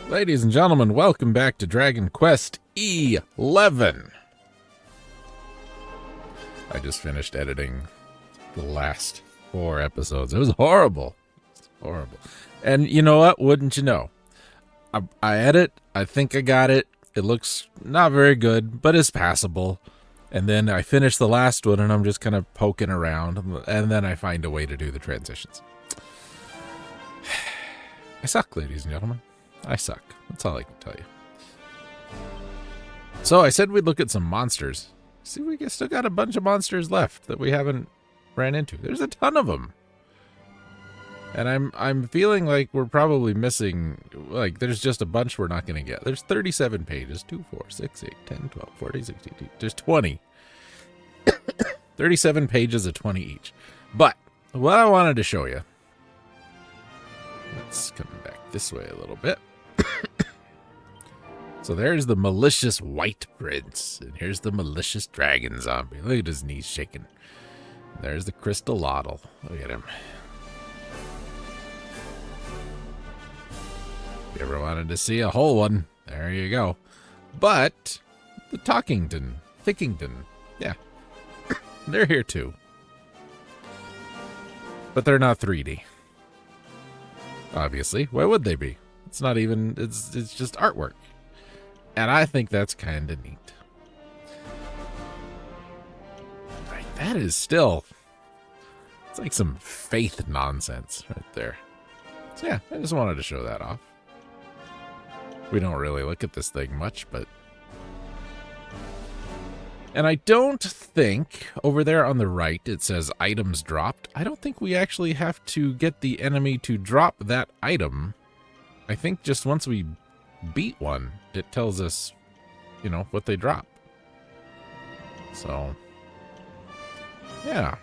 Ladies and gentlemen, welcome back to Dragon Quest XI. I just finished editing the last 4 episodes. It was horrible. It's horrible. And you know what? Wouldn't you know? I edit. I think I got it. It looks not very good, but it's passable. And then I finish the last one, and I'm just kind of poking around. And then I find a way to do the transitions. I suck, ladies and gentlemen. I suck. That's all I can tell you. So I said we'd look at some monsters. See, we still got a bunch of monsters left that we haven't ran into. There's a ton of them. And I'm feeling like we're probably missing, like, there's just a bunch we're not going to get. There's 37 pages. 2, 4, 6, 8, 10, 12, 14, 16, 18. There's 20. 37 pages of 20 each. But what I wanted to show you. Let's come back this way a little bit. So there's the malicious white prince, and here's the malicious dragon zombie. Look at his knees shaking. There's the crystal Loddle. Look at him. If you ever wanted to see a whole one, there you go. But the Thickington, yeah, they're here too. But they're not 3D. Obviously, why would they be? It's not even, it's just artwork. And I think that's kind of neat. Like, that is still, it's like some faith nonsense right there. So yeah, I just wanted to show that off. We don't really look at this thing much, but... And I don't think, over there on the right, it says items dropped. I don't think we actually have to get the enemy to drop that item. I think just once we beat one, it tells us, you know, what they drop. So, yeah.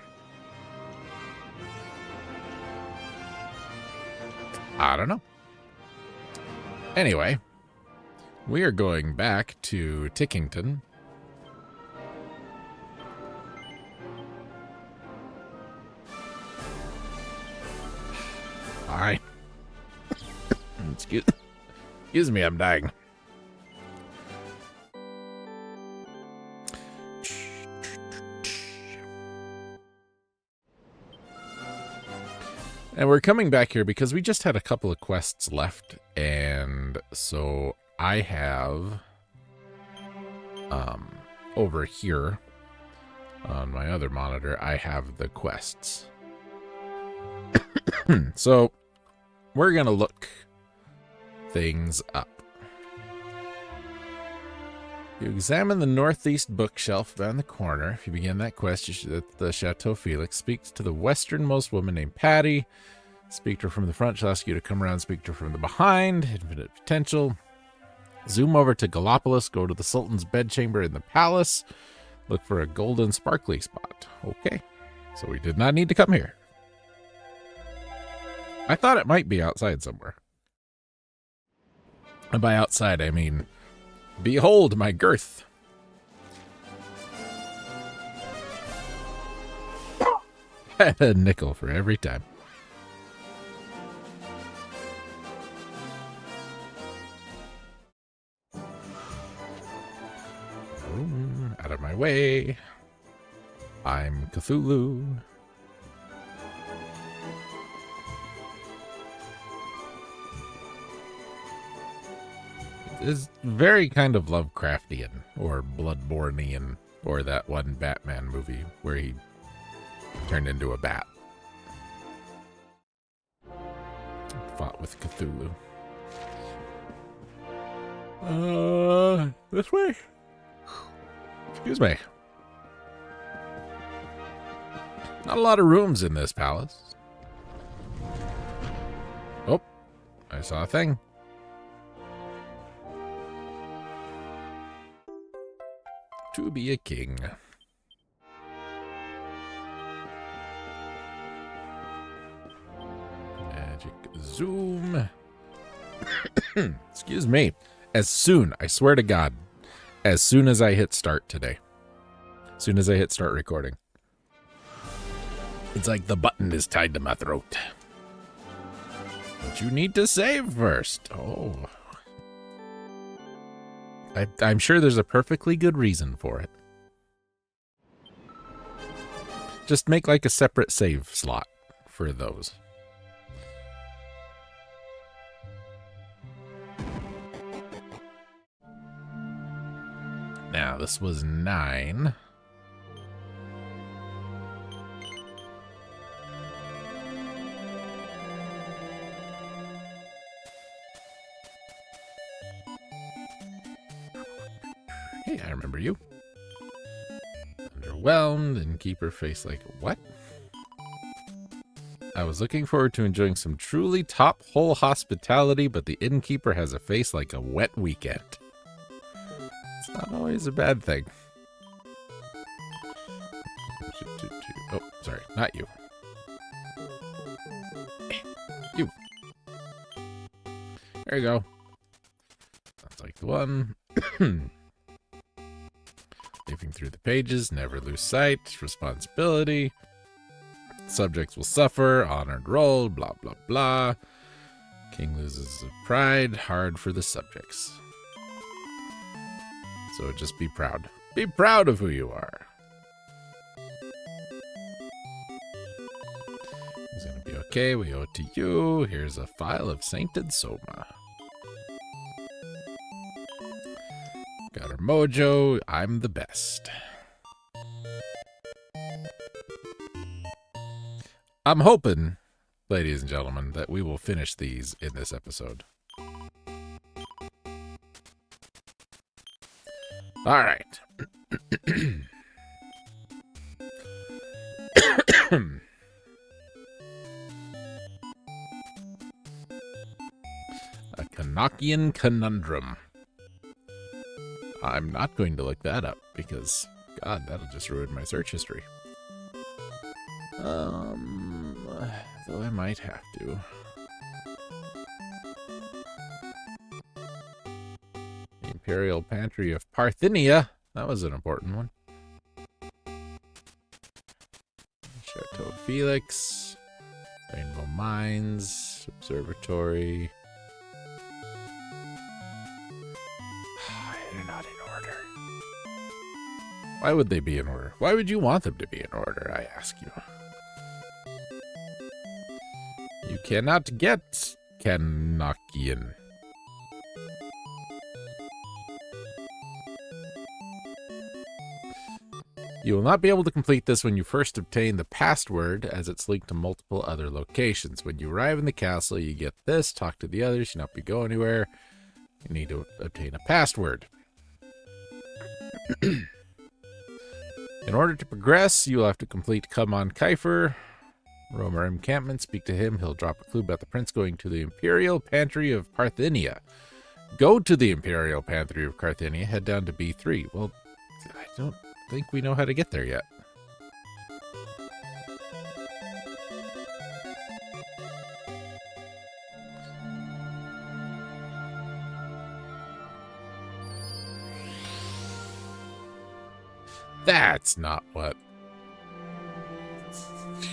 I don't know. Anyway, we are going back to Tickington. Hi. Excuse me, I'm dying. And we're coming back here because we just had a couple of quests left, and so I have over here on my other monitor, I have the quests. So we're gonna look things up. You examine the northeast bookshelf around the corner. If you begin that quest, you should at the Chateau Felix. Speak to the westernmost woman named Patty. Speak to her from the front. She'll ask you to come around. Speak to her from the behind. Infinite potential. Zoom over to Gallipolis. Go to the Sultan's bedchamber in the palace. Look for a golden sparkly spot. Okay. So we did not need to come here. I thought it might be outside somewhere. And by outside, I mean, behold my girth. A nickel for every time. Ooh, out of my way. I'm Cthulhu. Is very kind of Lovecraftian or Bloodborne-ian, or that one Batman movie where he turned into a bat. Fought with Cthulhu. This way? Excuse me. Not a lot of rooms in this palace. Oh, I saw a thing. To be a king. Magic zoom. Excuse me. As soon, I swear to God, as soon as I hit start today, as soon as I hit start recording, it's like the button is tied to my throat. But you need to save first. Oh, I'm sure there's a perfectly good reason for it. Just make like a separate save slot for those. Now, this was 9. Hey, I remember you. Underwhelmed and keep her face like, what? I was looking forward to enjoying some truly top-hole hospitality, but the innkeeper has a face like a wet weekend. It's not always a bad thing. Oh, sorry, not you. You. There you go. Sounds like the one. Leafing through the pages, never lose sight, responsibility. Subjects will suffer, honored role, blah, blah, blah. King loses his pride, hard for the subjects. So just be proud. Be proud of who you are. It's gonna be okay, we owe it to you. Here's a file of Sainted Soma. Got her mojo, I'm the best. I'm hoping, ladies and gentlemen, that we will finish these in this episode. All right. A Kanakian conundrum. I'm not going to look that up because, God, that'll just ruin my search history. Though I might have to. The Imperial Pantry of Parthenia. That was an important one. Chateau Felix. Rainbow Mines. Observatory. They're not in order. Why would they be in order? Why would you want them to be in order, I ask you? You cannot get Kanakian. You will not be able to complete this when you first obtain the password, as it's linked to multiple other locations. When you arrive in the castle, you get this, talk to the others, you not be go anywhere. You need to obtain a password. In order to progress, you will have to complete Come on Kiefer. Roam our encampment, speak to him. He'll drop a clue about the prince going to the Imperial Pantry of Parthenia. Go to the Imperial Pantry of Parthenia. Head down to B3. Well, I don't think we know how to get there yet. That's not what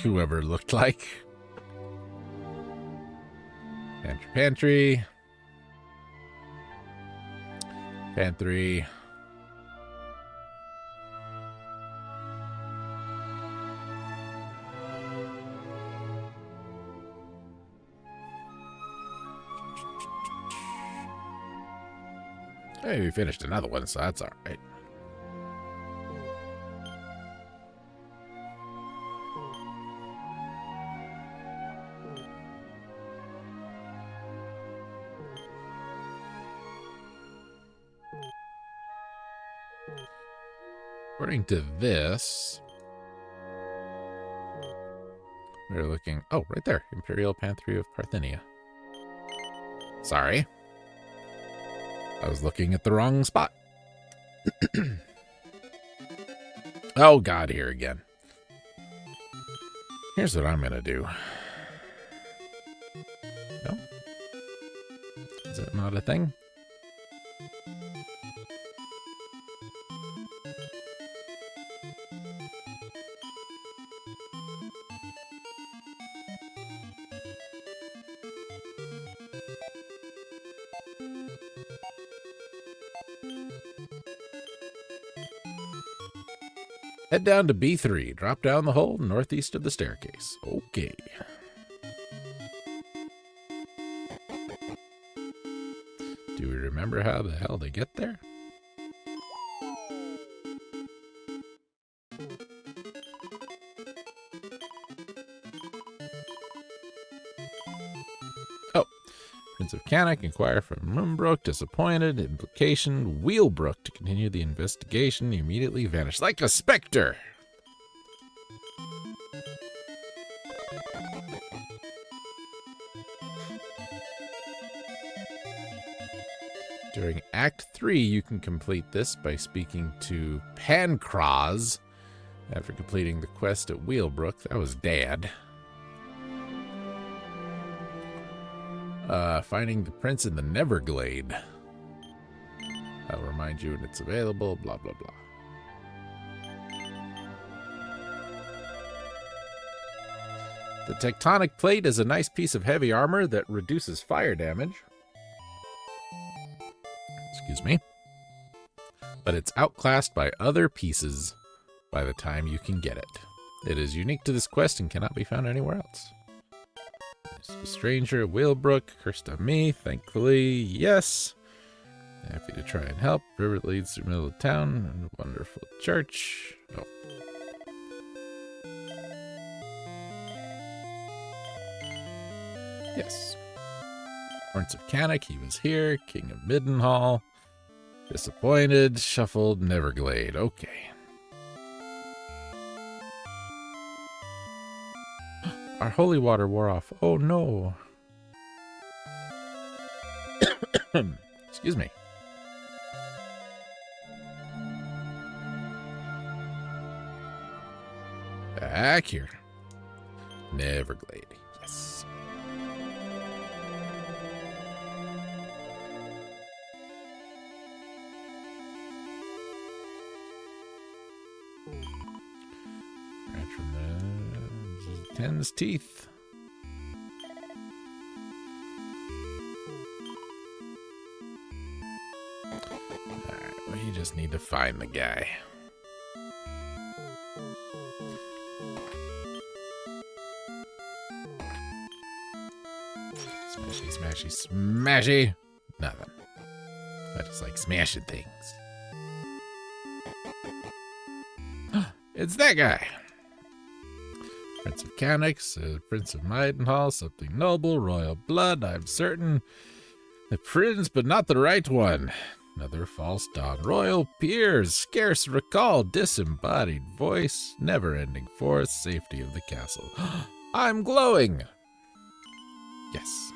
whoever looked like. Pantry. Pantry. Hey, we finished another one, so that's all right. According to this, we're looking... Oh, right there. Imperial Pantry of Parthenia. Sorry. I was looking at the wrong spot. Oh, God, here again. Here's what I'm going to do. No? Is that not a thing? Head down to B3. Drop down the hole northeast of the staircase. Okay. Do we remember how the hell to get there? Oh. Prince of Canuck, inquire from Moonbrook, disappointed, implication, Wheelbrook to continue the investigation, he immediately vanished like a specter. During Act 3, you can complete this by speaking to Pancraz after completing the quest at Wheelbrook. That was Dad. Finding the prince in the Neverglade. I'll remind you when it's available, blah, blah, blah. The tectonic plate is a nice piece of heavy armor that reduces fire damage. Excuse me. But it's outclassed by other pieces by the time you can get it. It is unique to this quest and cannot be found anywhere else. A stranger, Wheelbrook, cursed on me, thankfully, yes. Happy to try and help. River leads through the middle of town. A wonderful church. Oh. Yes. Prince of Canuck, he was here. King of Middenhall. Disappointed, shuffled, Neverglade. Okay. Our holy water wore off. Oh no. Excuse me. Back here. Neverglade. Yes. Right from the 10's teeth. Alright, we just need to find the guy. Smashy, smashy, smashy. Nothing. I just like smashing things. It's that guy. Prince of Canuck, Prince of Middenhall, something noble, royal blood, I'm certain. The prince, but not the right one. Another false dawn. Royal peers, scarce recall, disembodied voice, never-ending force, safety of the castle. I'm glowing. Yes.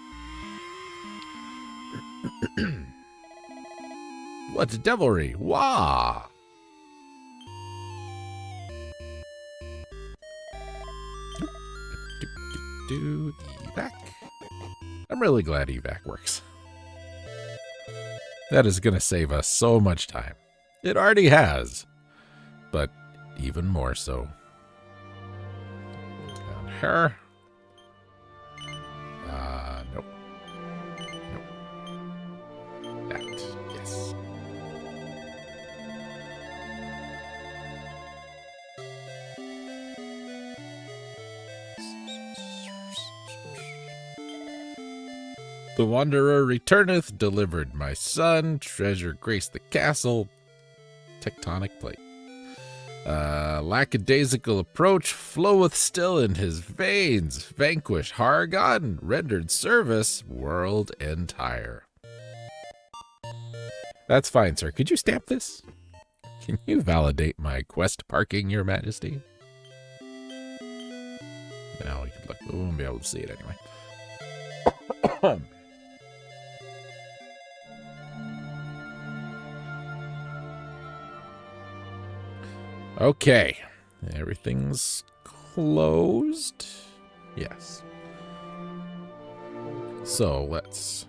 What devilry? Wah! Evac. I'm really glad evac works. That is going to save us so much time. It already has, but even more so. Down here. Nope. Nope. That, yes. The wanderer returneth, delivered my son, treasure graced the castle, tectonic plate. Lackadaisical approach floweth still in his veins, vanquish Hargon, rendered service, world entire. That's fine, sir. Could you stamp this? Can you validate my quest parking, your majesty? Now we can look, we won't be able to see it anyway. Okay, everything's closed. Yes. So let's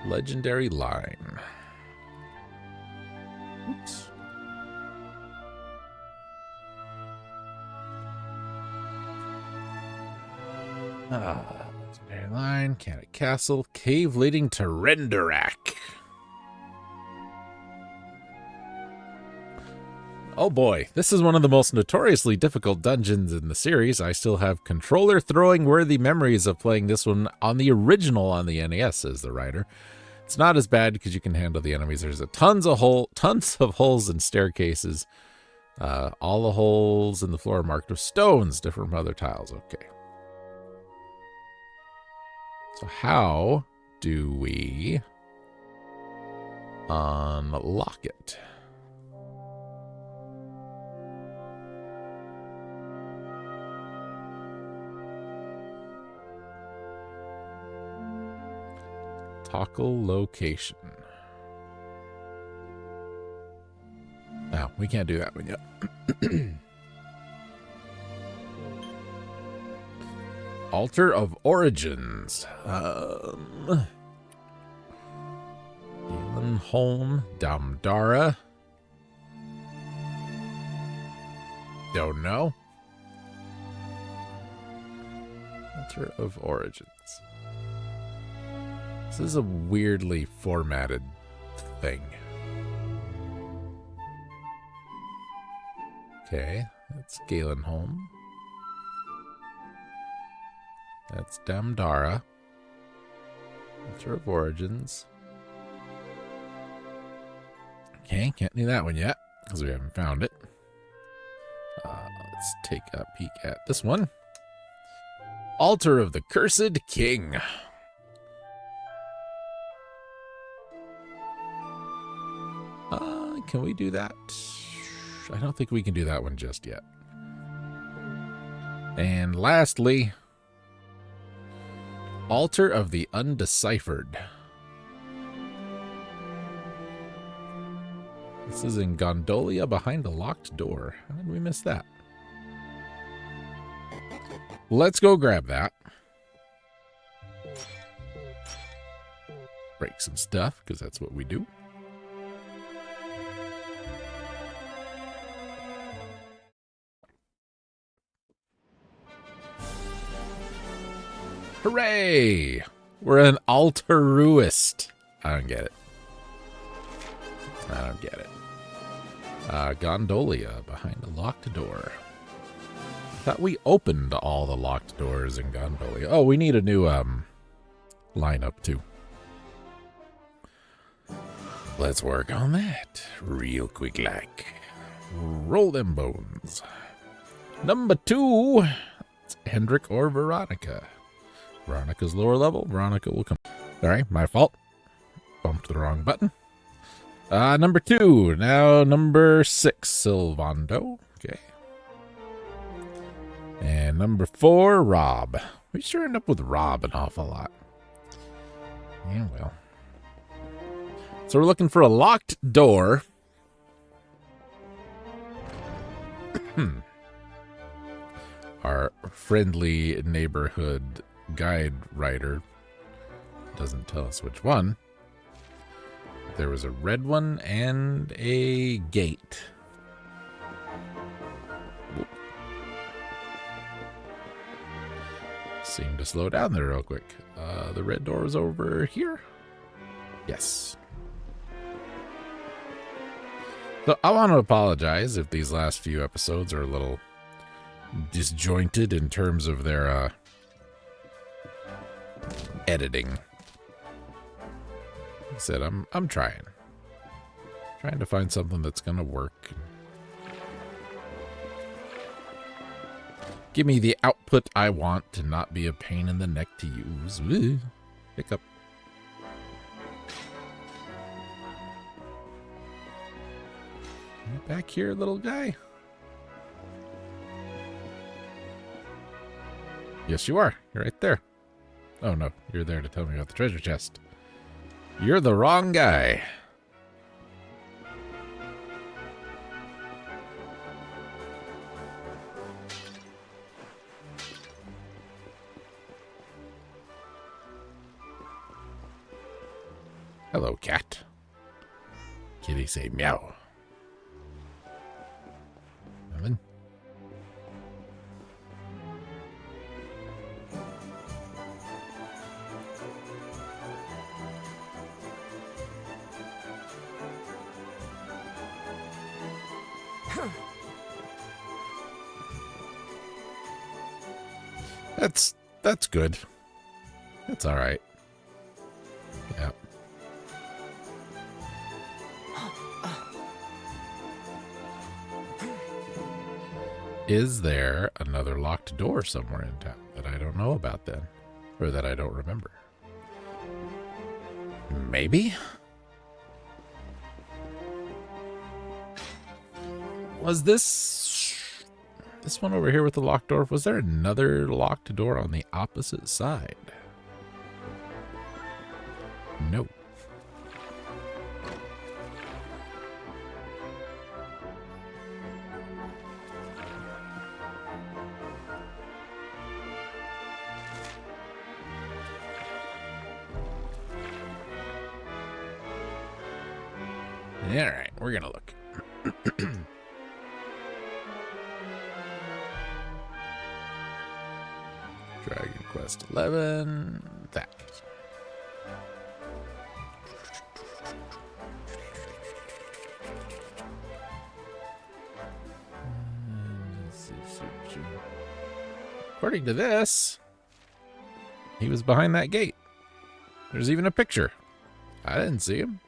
legendary line. Oops. Legendary line, Canuck Castle, cave leading to Renderak. Oh boy, this is one of the most notoriously difficult dungeons in the series. I still have controller throwing worthy memories of playing this one on the original on the NES, says the writer. It's not as bad because you can handle the enemies. There's tons of holes and staircases. All the holes in the floor are marked with stones, different from other tiles. Okay. So how do we unlock it? Toggle location. No, we can't do that one yet. Altar of Origins. Gyllenholm, Damdara. Don't know. Altar of Origins. This is a weirdly formatted thing. Okay, that's Gyllenholm. That's Damdara. Altar of Origins. Okay, can't do that one yet, because we haven't found it. Let's take a peek at this one. Altar of the Cursed King. Can we do that? I don't think we can do that one just yet. And lastly, Altar of the Undeciphered. This is in Gondolia behind a locked door. How did we miss that? Let's go grab that. Break some stuff, because that's what we do. Hooray! We're an altruist. I don't get it. I don't get it. Gondolia behind a locked door. I thought we opened all the locked doors in Gondolia. Oh, we need a new lineup too. Let's work on that real quick like. Roll them bones. Number 2. It's Hendrik or Veronica. Veronica's lower level. Veronica will come. Sorry, my fault. Bumped the wrong button. Number 2. Now number 6, Silvando. Okay. And number 4, Rob. We sure end up with Rob an awful lot. Yeah, well. So we're looking for a locked door. Our friendly neighborhood guide writer doesn't tell us which one. There was a red one and a gate. Whoop. Seemed to slow down there real quick. The red door is over here. Yes. So I want to apologize if these last few episodes are a little disjointed in terms of their editing. Like I said, I'm trying to find something that's gonna work. Give me the output I want to not be a pain in the neck to use. Woo. Hiccup. You back here, little guy? Yes, you are. You're right there. Oh, no. You're there to tell me about the treasure chest. You're the wrong guy. Hello, cat. Kitty say meow. Coming. That's good. That's all right. Yeah. Is there another locked door somewhere in town that I don't know about then? Or that I don't remember? Maybe? Was this one over here with the locked door? Was there another locked door on the opposite side? No. All right, we're gonna look. Dragon Quest 11. That. According to this, he was behind that gate. There's even a picture. I didn't see him.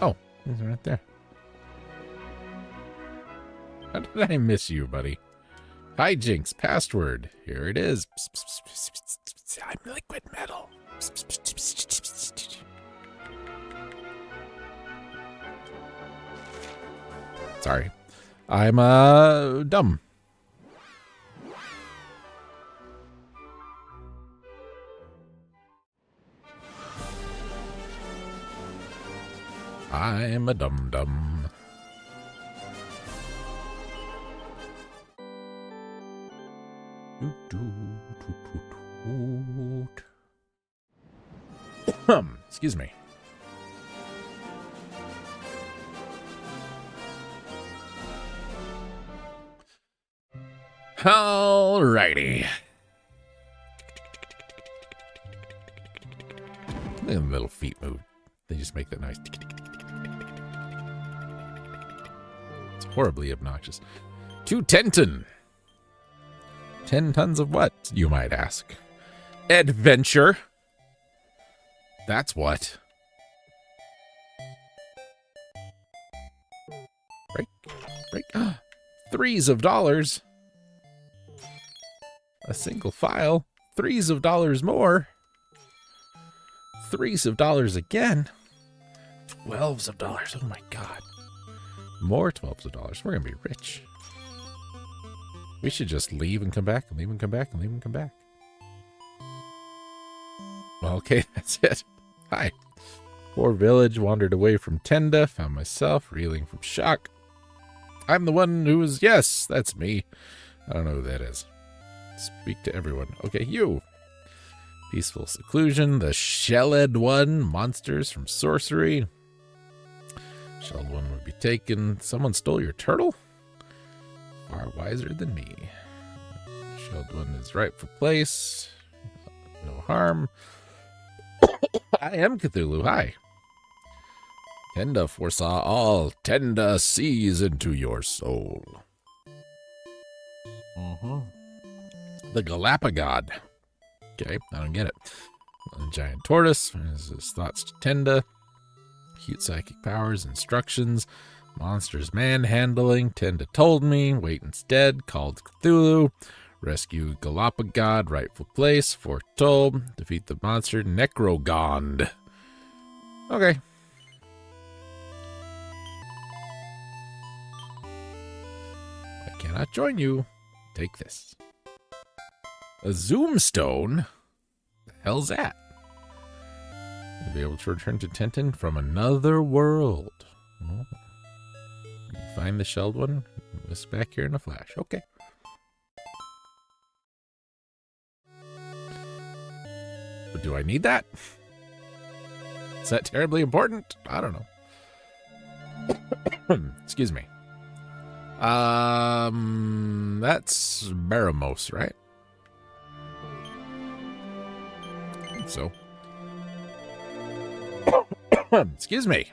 Oh, he's right there. How did I miss you, buddy? Hijinks, password. Here it is. I'm liquid metal. Sorry. I'm dumb. I'm a dum-dum. Excuse me. Alrighty. Look at the little feet move. They just make that noise. It's horribly obnoxious. To Tenton. 10 tons of what, you might ask? Adventure. That's what. Break. Threes of dollars. A single file. Threes of dollars more. Threes of dollars again. 12s of dollars. Oh my God. More 12s of dollars. We're going to be rich. We should just leave and come back and leave and come back and leave and come back. Okay, that's it. Hi. Poor village, wandered away from Tenda, found myself reeling from shock. I'm the one who is, yes, that's me. I don't know who that is. Speak to everyone. Okay, you. Peaceful seclusion, the shelled one, monsters from sorcery. Shelled one would be taken. Someone stole your turtle? Far wiser than me. Shelled one is rightful place. No harm. I am Cthulhu. Hi. Tenda foresaw all. Tenda sees into your soul. The Galapagod. Okay, I don't get it. A giant tortoise. His thoughts to Tenda. Cute psychic powers. Instructions. Monsters manhandling. Tenda told me. Wait instead. Called Cthulhu. Rescue Galapagod. Rightful place. Foretold. Defeat the monster Necrogond. Okay. I cannot join you. Take this. A Zoomstone? The hell's that? You'll be able to return to Tenton from another world. Oh. You find the shelled one? It's back here in a flash. Okay. But do I need that? Is that terribly important? I don't know. Excuse me. That's Baramos, right? so. Excuse me.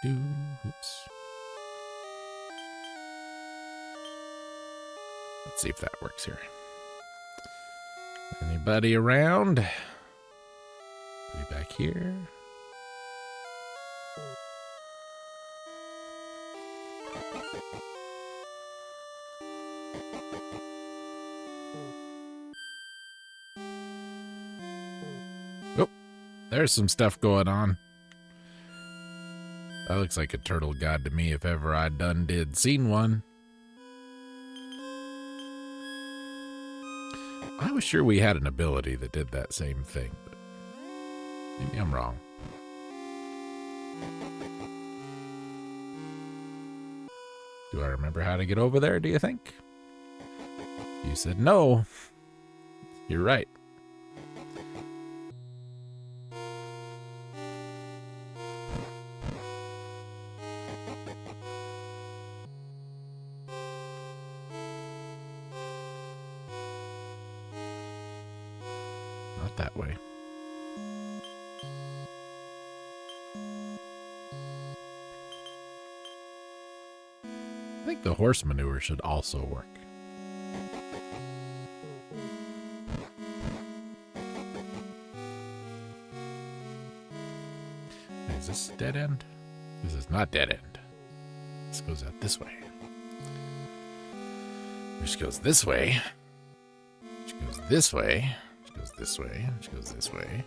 Oops. Let's see if that works here. Anybody around? Anybody back here? Oh, there's some stuff going on. That looks like a turtle god to me if ever I done did seen one. I was sure we had an ability that did that same thing, but maybe I'm wrong. Do I remember how to get over there, do you think? You said no. You're right. Not that way. I think the horse manure should also work. Is this a dead end? This is not dead end. This goes out this way. Which goes this way. Which goes this way. Which goes this way. Which goes this way.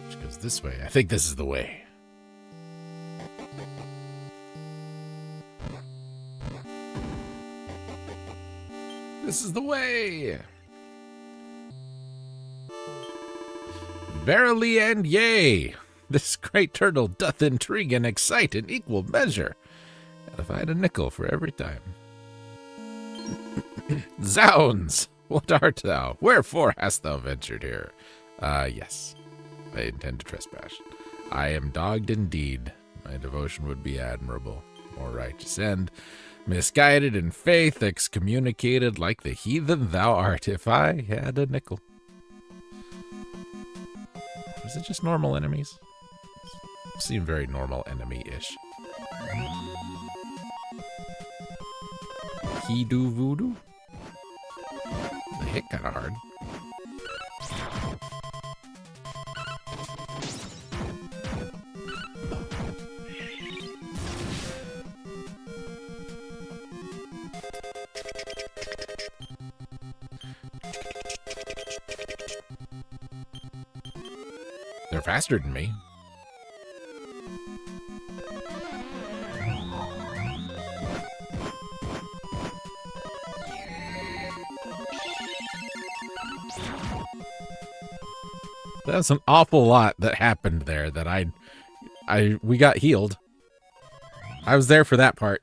Which goes this way. I think this is the way. This is the way. Verily and yea, this great turtle doth intrigue and excite in equal measure. And if I had a nickel for every time. Zounds, what art thou? Wherefore hast thou ventured here? Yes, I intend to trespass. I am dogged indeed. My devotion would be admirable, more righteous, and misguided in faith, excommunicated like the heathen thou art, if I had a nickel. Was it just normal enemies? Seem very normal enemy-ish. He do voodoo? They hit kind of hard. They're faster than me. That's an awful lot that happened there that we got healed. I was there for that part.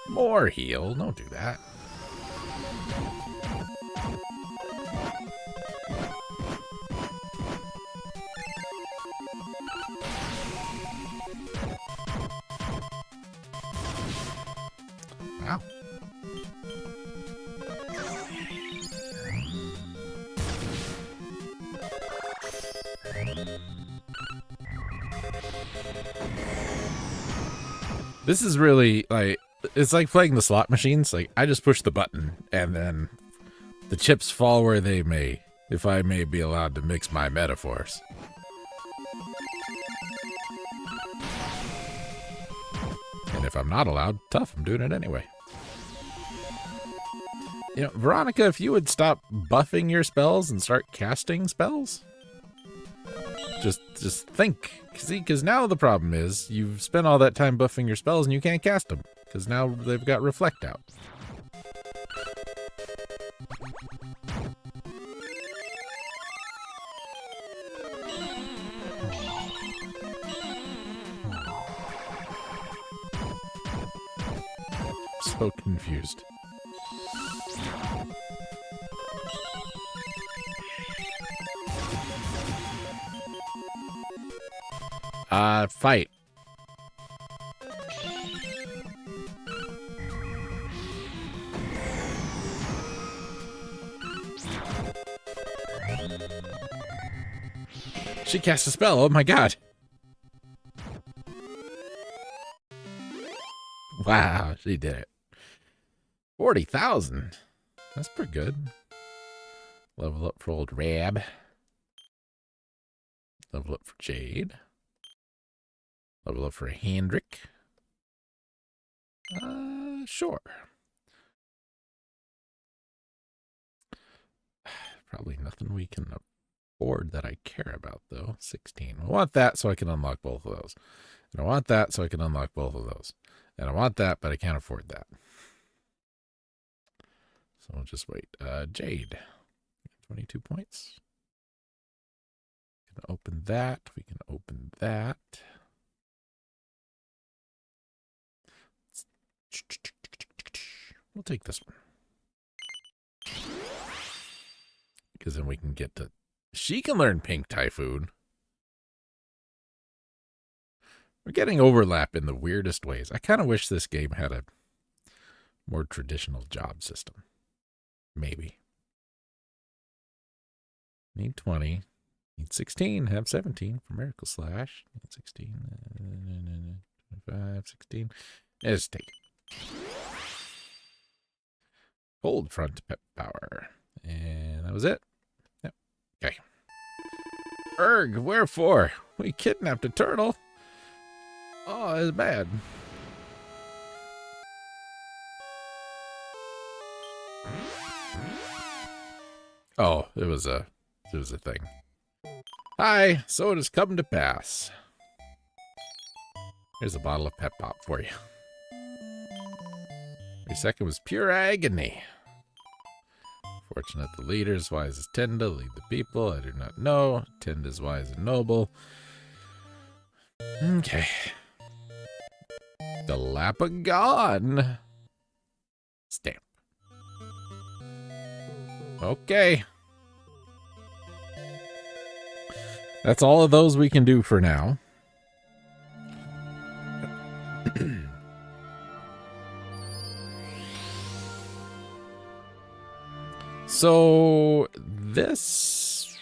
More heal. Don't do that. Wow. This is really like, it's like playing the slot machines. Like, I just push the button and then the chips fall where they may, if I may be allowed to mix my metaphors. And if I'm not allowed, tough, I'm doing it anyway. You know, Veronica, if you would stop buffing your spells and start casting spells. Just think. See, because now the problem is you've spent all that time buffing your spells and you can't cast them. Because now they've got Reflect out. So confused. Fight. She cast a spell. Oh my god. Wow, she did it. 40,000. That's pretty good. Level up for old Rab. Level up for Jade. Level up for Hendrik. Sure. Probably nothing we can afford that I care about, though. 16. I want that so I can unlock both of those. And I want that so I can unlock both of those. And I want that, but I can't afford that. So we'll just wait. Jade. 22 points. We can open that. We can open that. We'll take this one. Because then we can get to... She can learn Pink Typhoon. We're getting overlap in the weirdest ways. I kind of wish this game had a more traditional job system. Maybe. Need 20. Need 16. Have 17 for Miracle Slash. Need 16. 25, 16. Let's take it. Cold Front Pep Power. And that was it. Yep. Okay. Erg, wherefore? We kidnapped a turtle. Oh, it's bad. Oh, it was a thing. Hi, so it has come to pass. Here's a bottle of Pep Pop for you. Every second was pure agony. Fortunate the leaders, wise as Tenda, lead the people. I do not know. Tenda's wise and noble. Okay. Galapagon. Stamp. Okay. That's all of those we can do for now. So this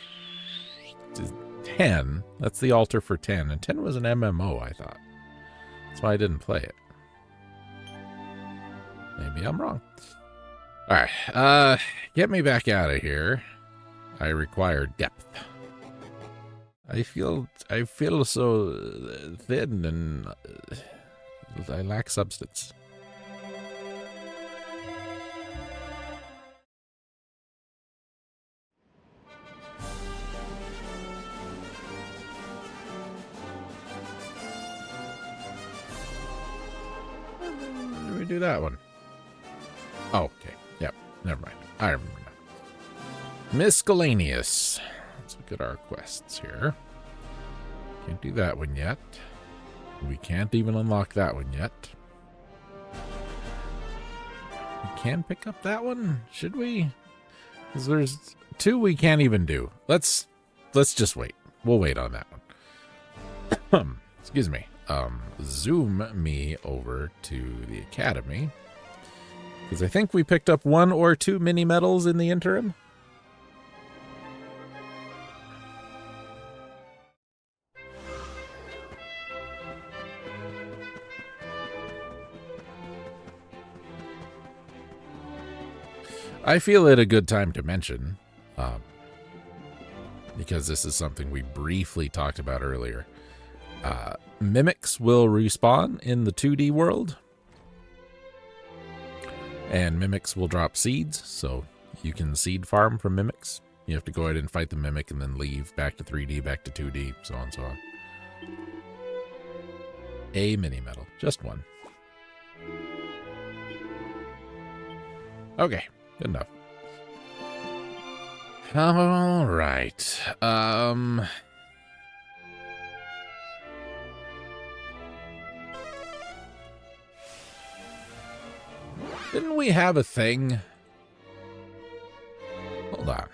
is 10. That's the altar for 10. And 10 was an MMO, I thought. That's why I didn't play it. Maybe I'm wrong. Alright, get me back out of here. I require depth. I feel so thin and I lack substance. Where do we do that one? Oh, okay. Yep. Never mind. I remember now. Miscellaneous. Let's look at our quests here. Can't do that one yet. We can't even unlock that one yet. We can pick up that one? Should we? Because there's 2 we can't even do. Let's just wait. We'll wait on that one. Excuse me. Zoom me over to the academy. Because I think we picked up 1 or 2 mini medals in the interim. I feel it a good time to mention, because this is something we briefly talked about earlier. Mimics will respawn in the 2D world. And mimics will drop seeds, so you can seed farm from mimics. You have to go ahead and fight the mimic and then leave back to 3D, back to 2D, so on and so on. A mini medal, just 1. Okay, good enough. All right. Didn't we have a thing? Hold on.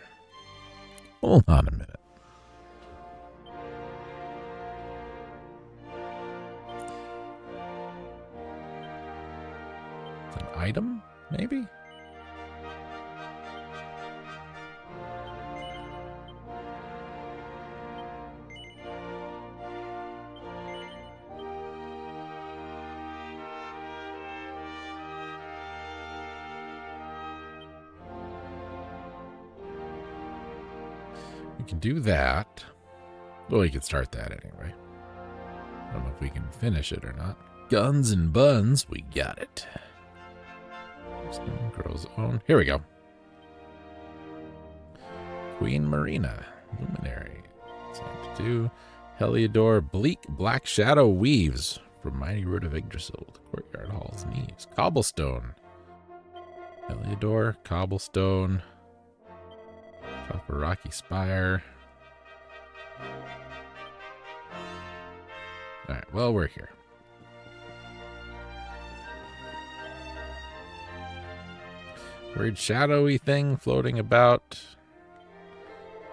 Hold on a minute. It's an item, maybe? We can do that. Well, we can start that anyway. I don't know if we can finish it or not. Guns and buns, we got it. Stone Girl's own. Here we go. Queen Marina, Luminary. Something to do. Heliodor, Bleak Black Shadow weaves from Mighty Root of Yggdrasil. The Courtyard Hall's Knees. Cobblestone. Heliodor, Cobblestone. Top of Rocky Spire. Alright, well, we're here. Weird shadowy thing floating about.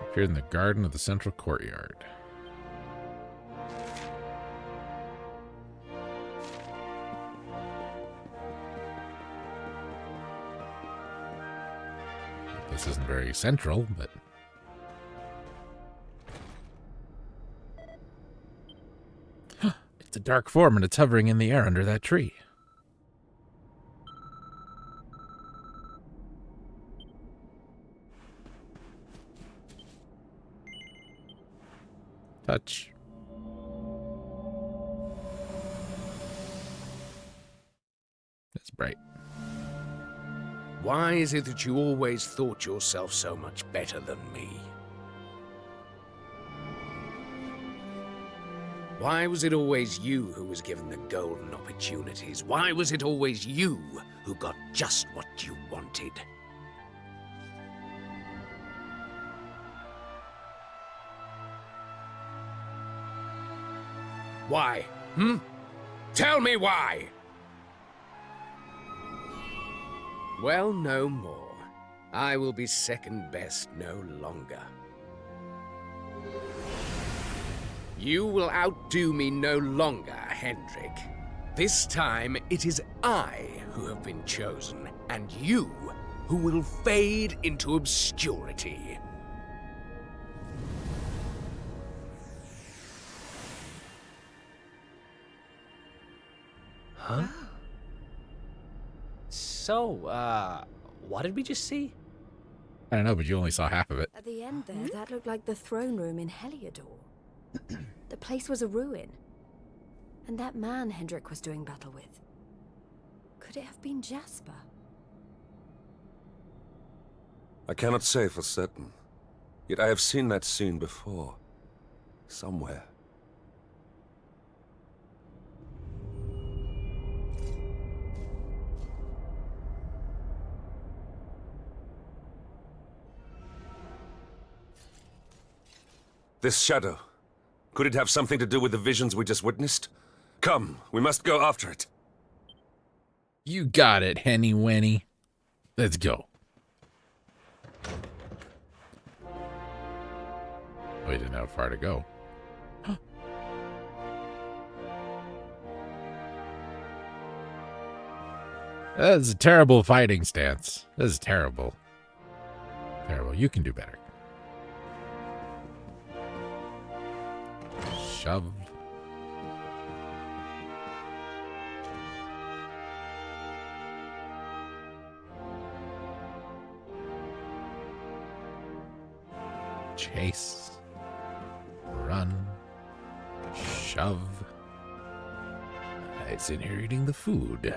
Appeared in the garden of the central courtyard. This isn't very central, but... It's a dark form and it's hovering in the air under that tree. Touch. That's bright. Why is it that you always thought yourself so much better than me? Why was it always you who was given the golden opportunities? Why was it always you who got just what you wanted? Why? Tell me why! Well, no more. I will be second best no longer. You will outdo me no longer, Hendrik. This time, it is I who have been chosen, and you who will fade into obscurity. Huh? So, what did we just see? I don't know, but you only saw half of it. At the end there, that looked like the throne room in Heliodor. The place was a ruin. And that man Hendrik was doing battle with. Could it have been Jasper? I cannot say for certain. Yet I have seen that scene before. Somewhere. This shadow. Could it have something to do with the visions we just witnessed? Come, we must go after it. You got it, Henny Wenny. Let's go. We didn't have far to go. That is a terrible fighting stance. That is terrible. Terrible. You can do better. Shove. Chase. Run. Shove. It's in here eating the food.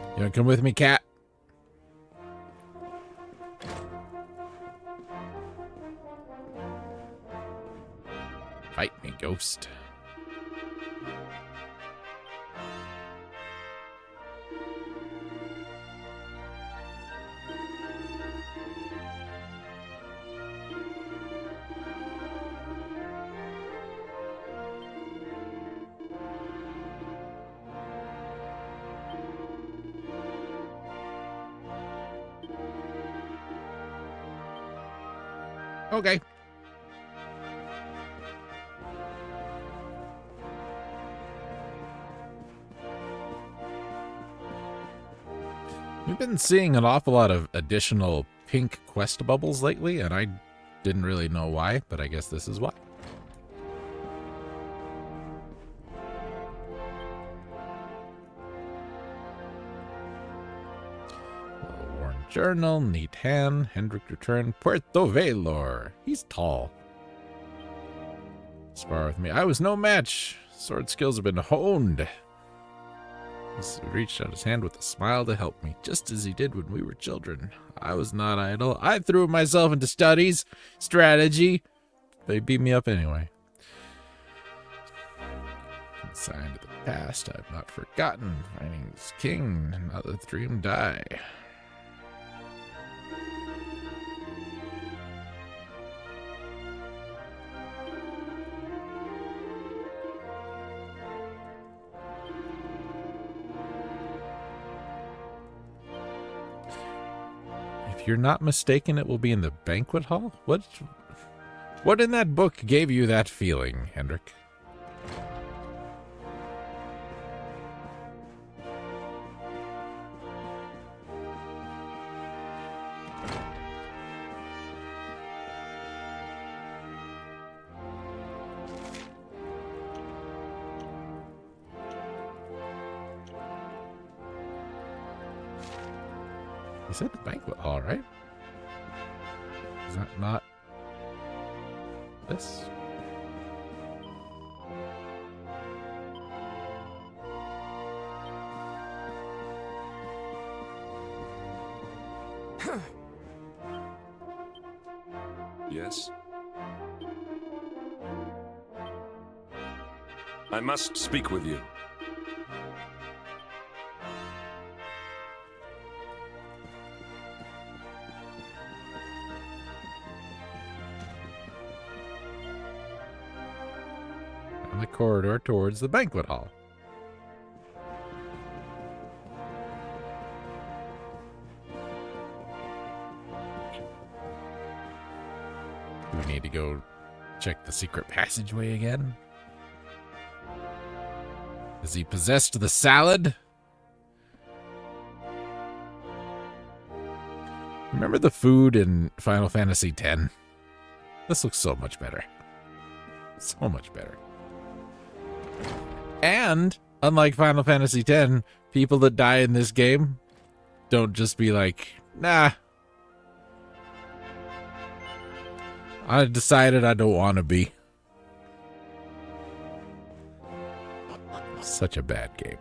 You wanna come with me, cat? Fight me, ghost. Okay. We've been seeing an awful lot of additional pink quest bubbles lately, and I didn't really know why, but I guess this is why. Worn journal, neat hand, Hendrik returned, Puerto Velor. He's tall. Spar with me. I was no match. Sword skills have been honed. He reached out his hand with a smile to help me, just as he did when we were children. I was not idle. I threw myself into studies, strategy. They beat me up anyway. Consigned to the past, I've not forgotten. Finding is king, not let the dream die. If you're not mistaken, it will be in the banquet hall? What in that book gave you that feeling, Hendrik? You said the banquet hall, right? Is that not this? Yes? I must speak with you. Down the corridor towards the banquet hall. Do we need to go check the secret passageway again? Has he possessed the salad? Remember the food in Final Fantasy X? This looks so much better. So much better. And, unlike Final Fantasy X, people that die in this game don't just be like, nah. I decided I don't want to be. Such a bad game.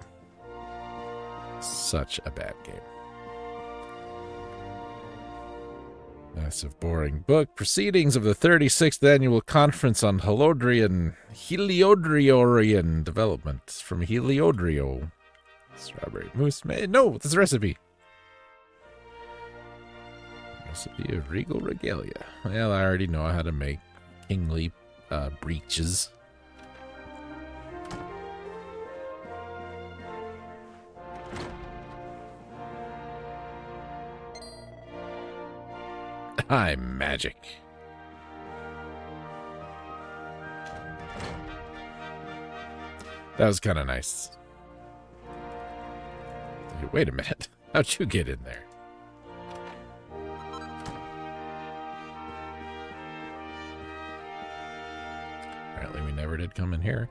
Such a bad game. Massive boring book. Proceedings of the 36th Annual Conference on Heliodrian Development from Heliodrio. Strawberry mousse made. No, this is a recipe. Recipe of regal regalia. Well, I already know how to make kingly breeches. I'm magic. That was kind of nice. Wait a minute. How'd you get in there? Apparently we never did come in here.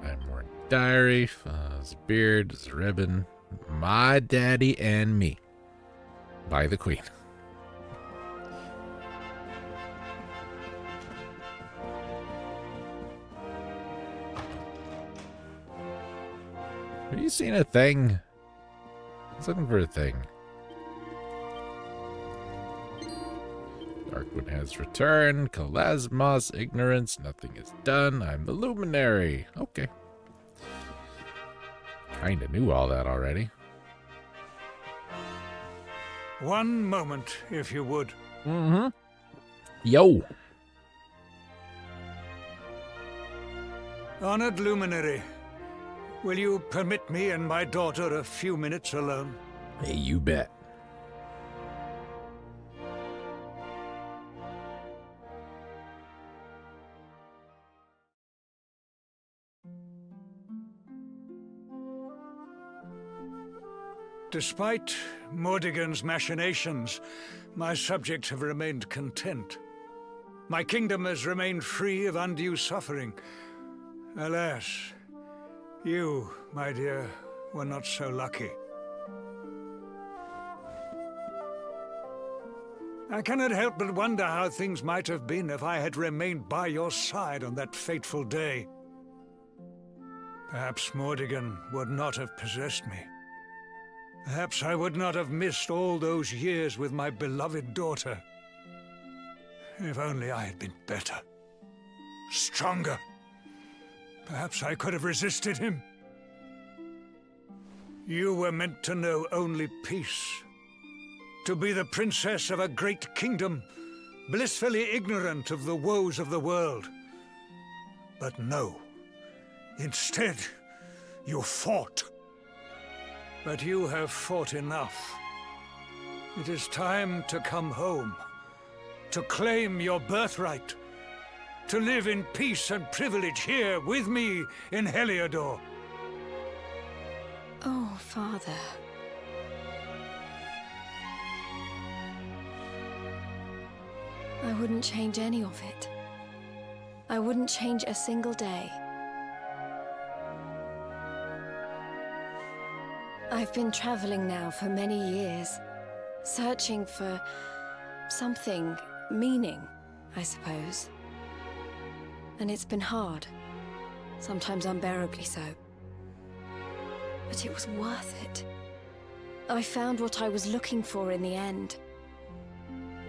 I'm wearing diary, fuzz beard, ribbon, my daddy and me. By the queen. Have you seen a thing? I was looking for a thing. Darkwood has returned. Kalasmos, ignorance, nothing is done. I'm the luminary. Okay. Kinda knew all that already. One moment, if you would. Mm-hmm. Yo. Honored luminary, will you permit me and my daughter a few minutes alone? Hey, you bet. Despite Mordigan's machinations, my subjects have remained content. My kingdom has remained free of undue suffering. Alas, you, my dear, were not so lucky. I cannot help but wonder how things might have been if I had remained by your side on that fateful day. Perhaps Mordigan would not have possessed me. Perhaps I would not have missed all those years with my beloved daughter. If only I had been better, stronger. Perhaps I could have resisted him. You were meant to know only peace. To be the princess of a great kingdom, blissfully ignorant of the woes of the world. But no. Instead, you fought. But you have fought enough. It is time to come home. To claim your birthright. To live in peace and privilege here with me in Heliodor. Oh, Father. I wouldn't change any of it. I wouldn't change a single day. I've been traveling now for many years, searching for something, meaning, I suppose. And it's been hard, sometimes unbearably so. But it was worth it. I found what I was looking for in the end.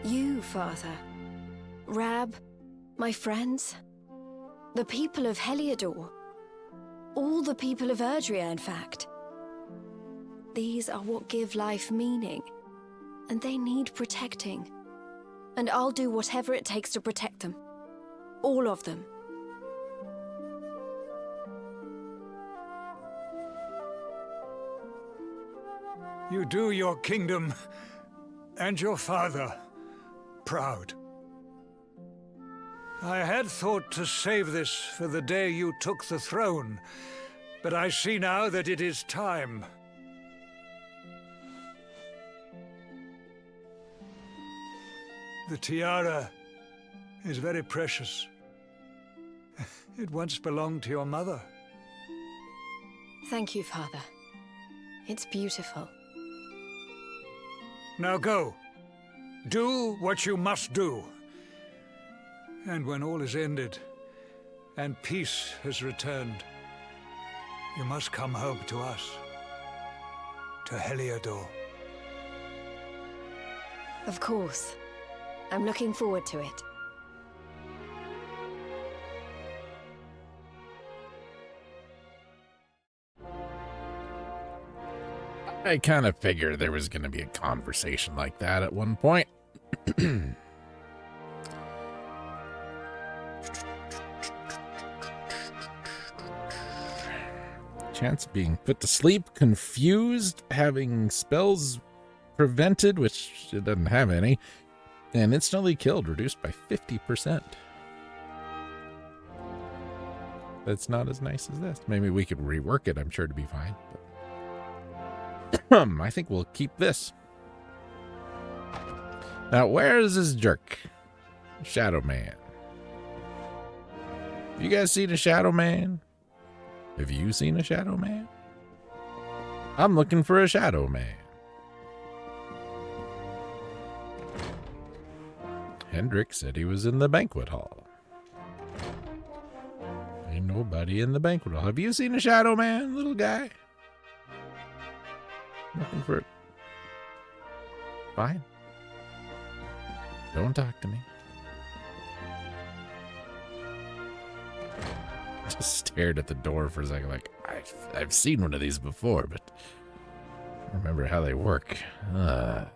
You, Father. Rab, my friends. The people of Heliodor. All the people of Erdrea, in fact. These are what give life meaning, and they need protecting. And I'll do whatever it takes to protect them. All of them. You do your kingdom and your father proud. I had thought to save this for the day you took the throne, but I see now that it is time. The tiara is very precious. It once belonged to your mother. Thank you, Father. It's beautiful. Now go. Do what you must do. And when all is ended, and peace has returned, you must come home to us. To Heliodor. Of course. I'm looking forward to it. I kind of figured there was going to be a conversation like that at one point. Chance of being put to sleep, confused, having spells prevented, which it doesn't have any, and instantly killed, reduced by 50%. That's not as nice as this. Maybe we could rework it, I'm sure, to be fine. But I think we'll keep this. Now, where is this jerk? Shadow Man. You guys seen a Shadow Man? Have you seen a Shadow Man? I'm looking for a Shadow Man. Hendrik said he was in the banquet hall. Ain't nobody in the banquet hall. Have you seen a Shadow Man, little guy? Looking for it. Fine. Don't talk to me. Just stared at the door for a second like, I've seen one of these before, but I don't remember how they work. Let's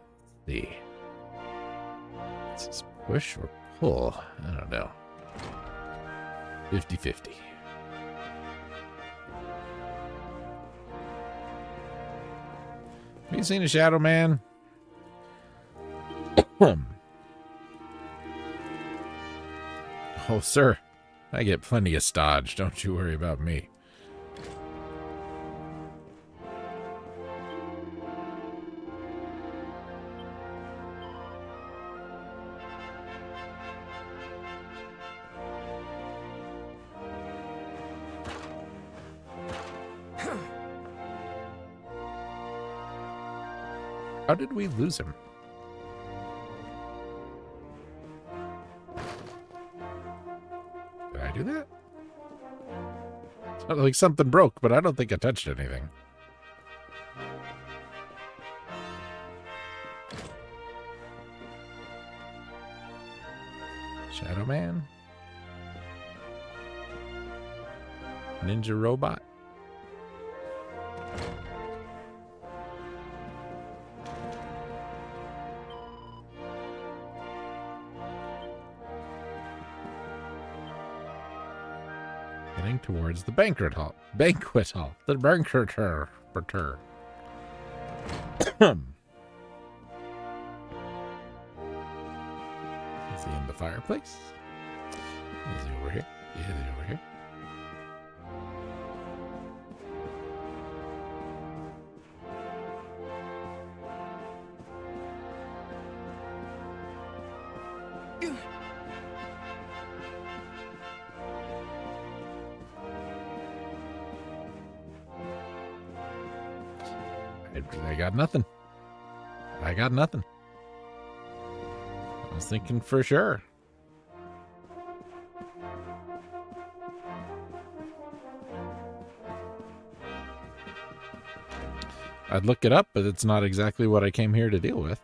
see. Is this push or pull? I don't know. 50-50. Have you seen a Shadow Man? Oh, sir. I get plenty of stodge. Don't you worry about me. How did we lose him? Did I do that? Sounded like something broke, but I don't think I touched anything. Shadow Man? Ninja Robot? Heading towards the banquet hall. Banquet hall. The banqueter. Is he in the fireplace? Is he over here? Yeah, he's over here. I got nothing. I got nothing. I was thinking for sure. I'd look it up, but it's not exactly what I came here to deal with.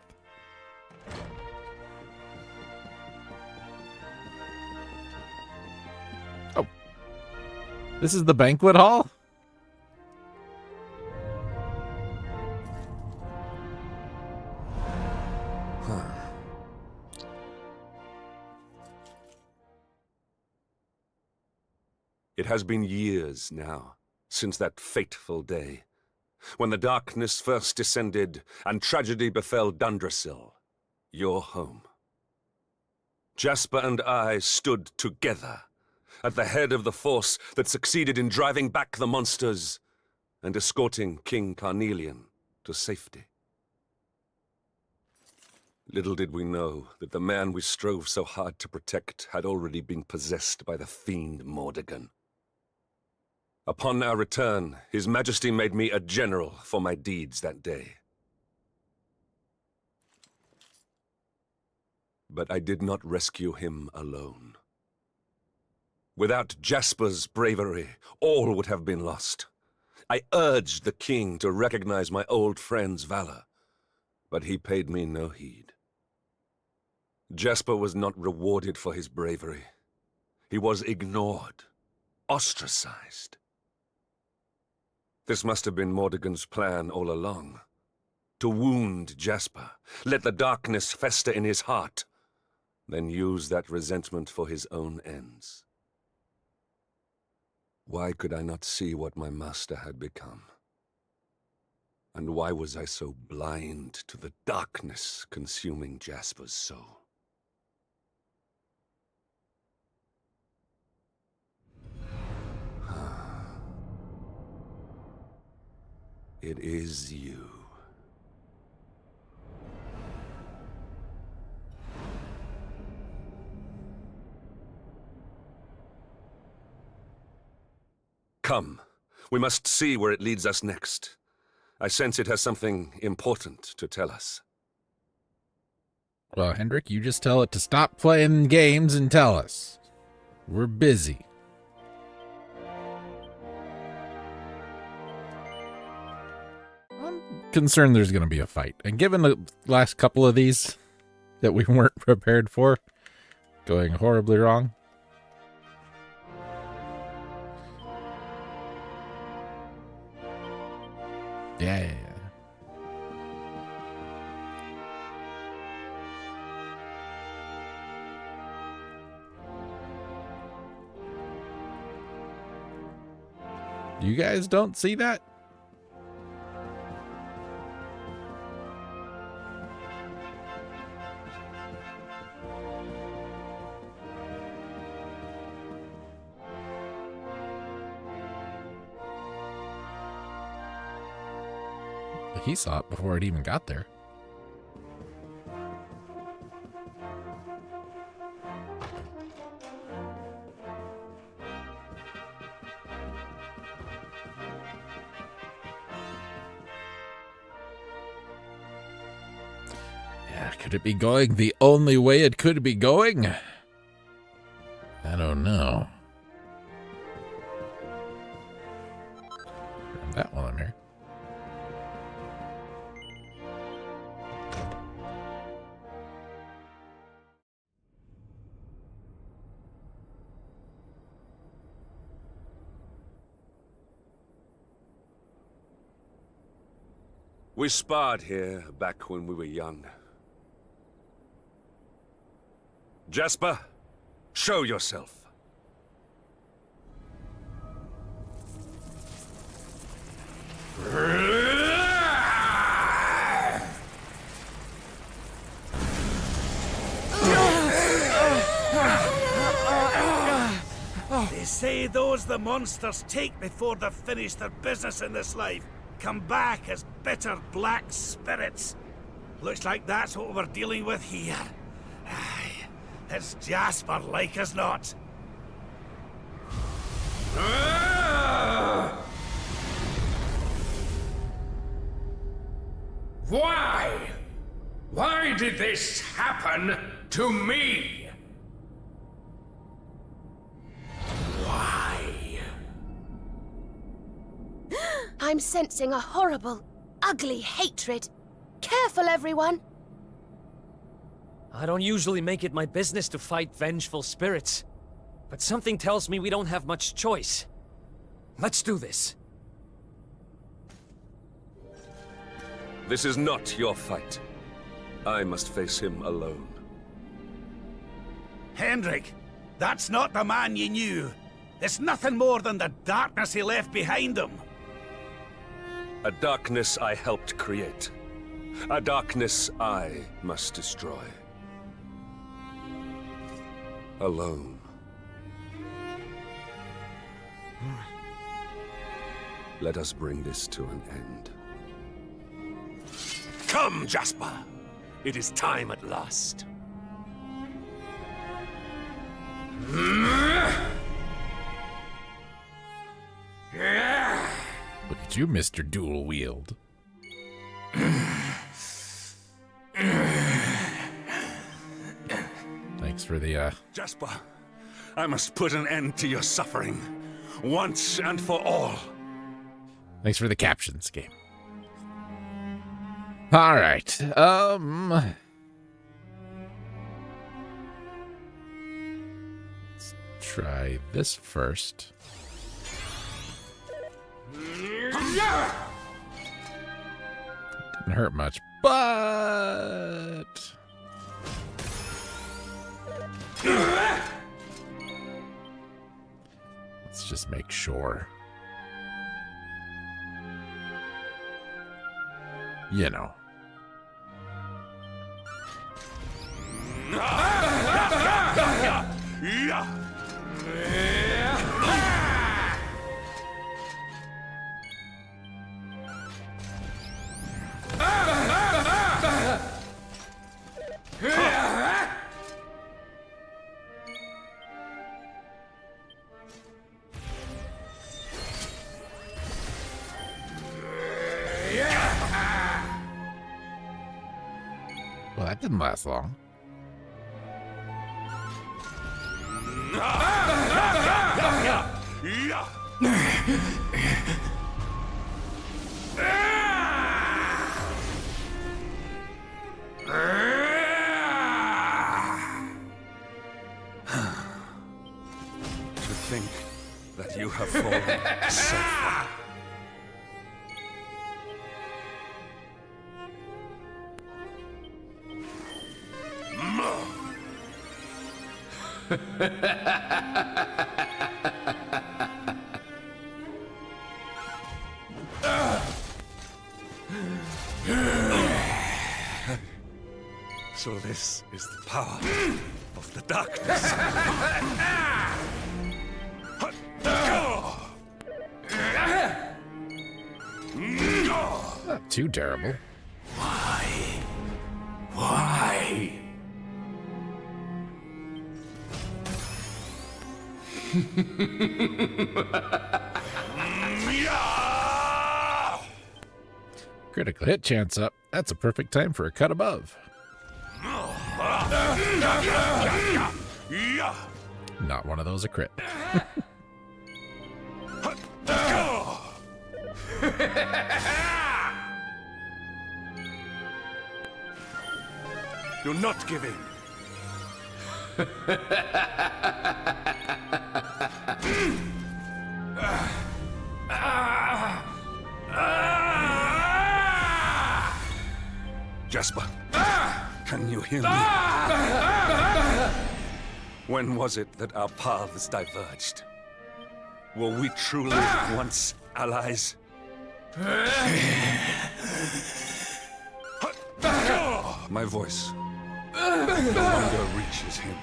Oh. This is the banquet hall? It has been years now, since that fateful day, when the darkness first descended and tragedy befell Dundrasil, your home. Jasper and I stood together at the head of the force that succeeded in driving back the monsters and escorting King Carnelian to safety. Little did we know that the man we strove so hard to protect had already been possessed by the fiend Mordegon. Upon our return, His Majesty made me a general for my deeds that day. But I did not rescue him alone. Without Jasper's bravery, all would have been lost. I urged the king to recognize my old friend's valor, but he paid me no heed. Jasper was not rewarded for his bravery. He was ignored, ostracized. This must have been Mordegon's plan all along. To wound Jasper, let the darkness fester in his heart, then use that resentment for his own ends. Why could I not see what my master had become? And why was I so blind to the darkness consuming Jasper's soul? It is you. Come, we must see where it leads us next. I sense it has something important to tell us. Well, Hendrik, you just tell it to stop playing games and tell us. We're busy. I'm concerned there's going to be a fight. And given the last couple of these that we weren't prepared for, going horribly wrong. Yeah. You guys don't see that? He saw it before it even got there. Could it be going the only way it could be going? I don't know. Grab that while I'm here. We sparred here back when we were young. Jasper, show yourself. They say those the monsters take before they've finished their business in this life come back as bitter black spirits. Looks like that's what we're dealing with here. Aye, it's Jasper like as not. Why? Why did this happen to me? Why? I'm sensing a horrible, ugly hatred. Careful, everyone! I don't usually make it my business to fight vengeful spirits, but something tells me we don't have much choice. Let's do this. This is not your fight. I must face him alone. Hendrik, that's not the man you knew. It's nothing more than the darkness he left behind him. A darkness I helped create. A darkness I must destroy. Alone. Let us bring this to an end. Come, Jasper! It is time at last. Look at you, Mr. Dual Wield. Thanks for the, Jasper, I must put an end to your suffering. Once and for all. thanks for the captions, game. All right. Let's try this first. Didn't hurt much, but let's just make sure. You know. Well, that didn't last long. To think that you have fallen so far. So this is the power of the darkness. Not too terrible. Why? Critical hit chance up. That's a perfect time for a cut above. Not one of those a crit. Do not give in. Jasper, can you hear me? When was it that our paths diverged? Were we truly once allies? My voice no longer reaches him.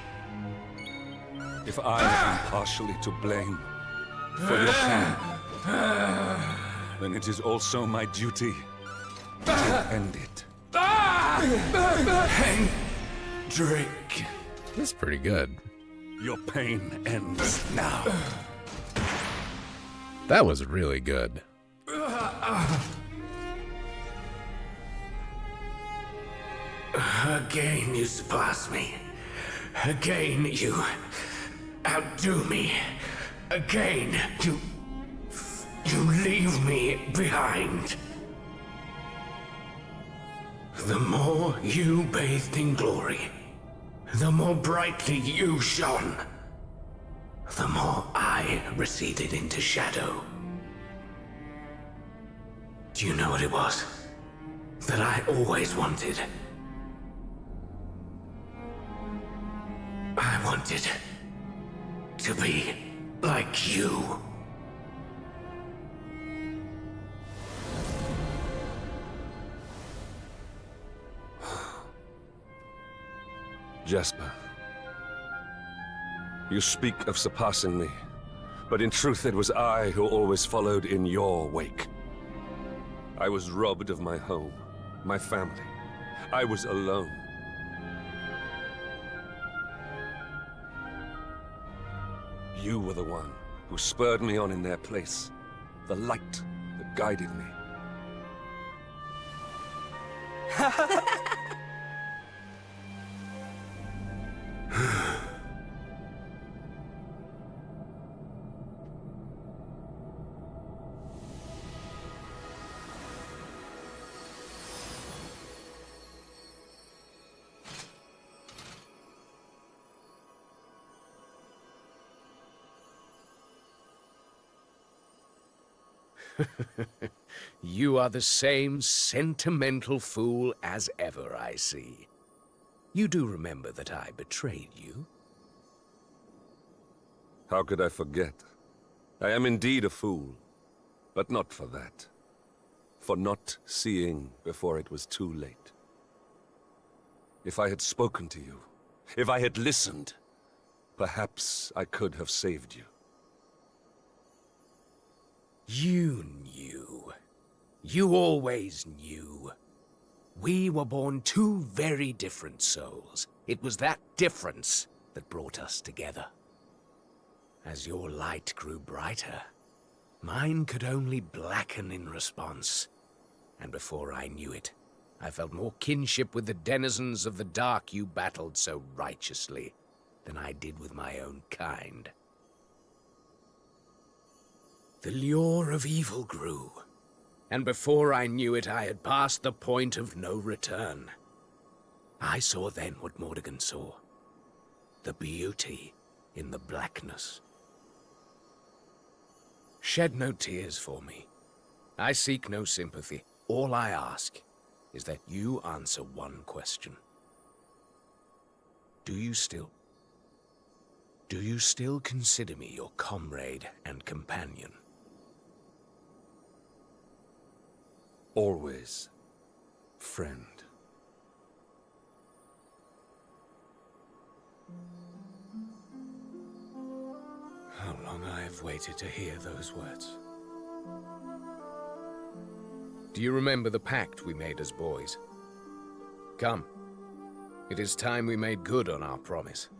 If I am partially to blame for your pain, then it is also my duty to end it. Hendrik. That's pretty good. Your pain ends now. That was really good. Again you surpass me. Again you outdo me. Again you leave me behind. The more you bathed in glory, the more brightly you shone, the more I receded into shadow. Do you know what it was that I always wanted? I wanted to be like you. Jasper, you speak of surpassing me, but in truth it was I who always followed in your wake. I was robbed of my home, my family. I was alone. You were the one who spurred me on in their place, the light that guided me. You are the same sentimental fool as ever, I see. You do remember that I betrayed you? How could I forget? I am indeed a fool, but not for that. For not seeing before it was too late. If I had spoken to you, if I had listened, perhaps I could have saved you. You knew. You always knew. We were born two very different souls. It was that difference that brought us together. As your light grew brighter, mine could only blacken in response. And before I knew it, I felt more kinship with the denizens of the dark you battled so righteously than I did with my own kind. The lure of evil grew, and before I knew it, I had passed the point of no return. I saw then what Mordegon saw, the beauty in the blackness. Shed no tears for me. I seek no sympathy. All I ask is that you answer one question. Do you still consider me your comrade and companion? Always, friend. How long I have waited to hear those words. Do you remember the pact we made as boys? Come. It is time we made good on our promise.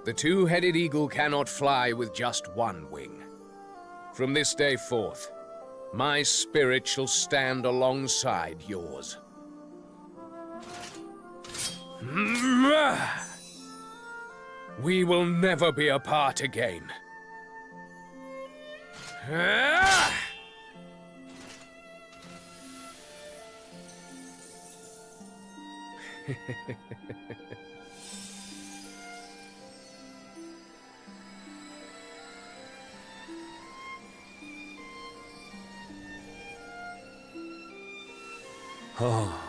The two-headed eagle cannot fly with just one wing. From this day forth, my spirit shall stand alongside yours. We will never be apart again. Ah! Oh.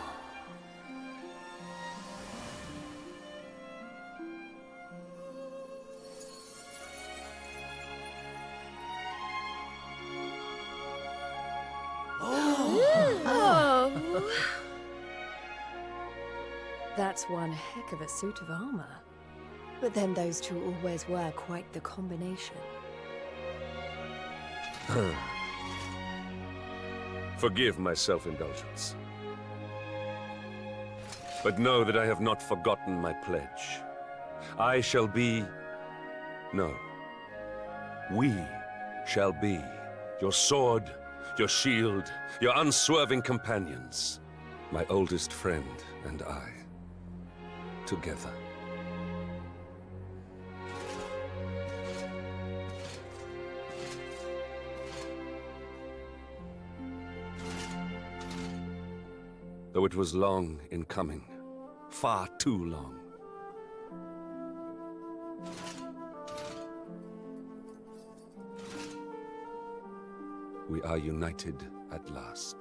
Oh. That's one heck of a suit of armor. But then those two always were quite the combination. Forgive my self-indulgence. But know that I have not forgotten my pledge. I shall be... No. We shall be your sword, your shield, your unswerving companions. My oldest friend and I. Together. Though it was long in coming, far too long. We are united at last.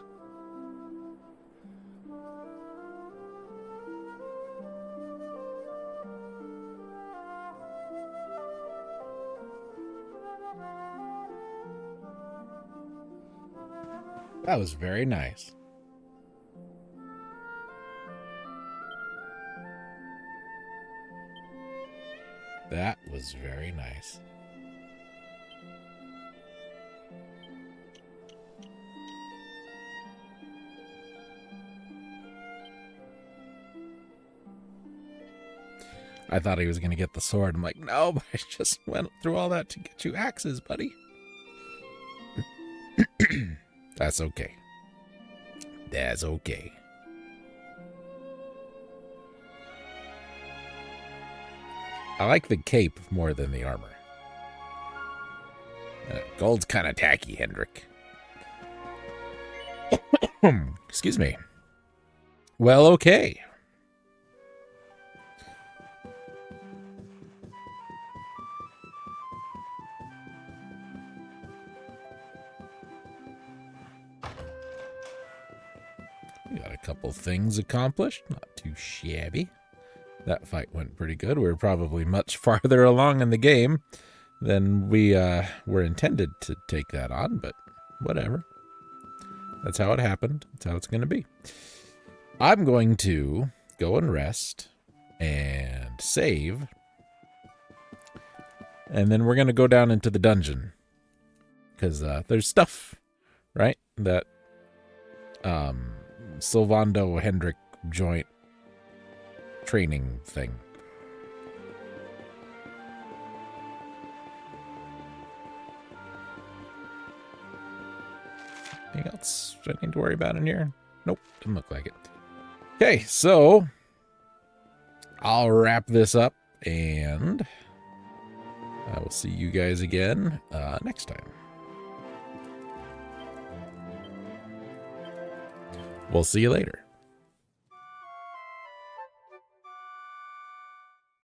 That was very nice. That was very nice. I thought he was going to get the sword. I'm like, no, but I just went through all that to get you axes, buddy. That's okay. That's okay. I like the cape more than the armor. Gold's kind of tacky, Hendrik. Excuse me. Well, okay. We got a couple things accomplished. Not too shabby. That fight went pretty good. We were probably much farther along in the game than we were intended to take that on, but whatever. That's how it happened. That's how it's going to be. I'm going to go and rest and save. And then we're going to go down into the dungeon. Because there's stuff, right? That Sylvando Hendrik joint training thing. Anything else I need to worry about in here? Nope, doesn't look like it. Okay, so I'll wrap this up and I will see you guys again next time. We'll see you later.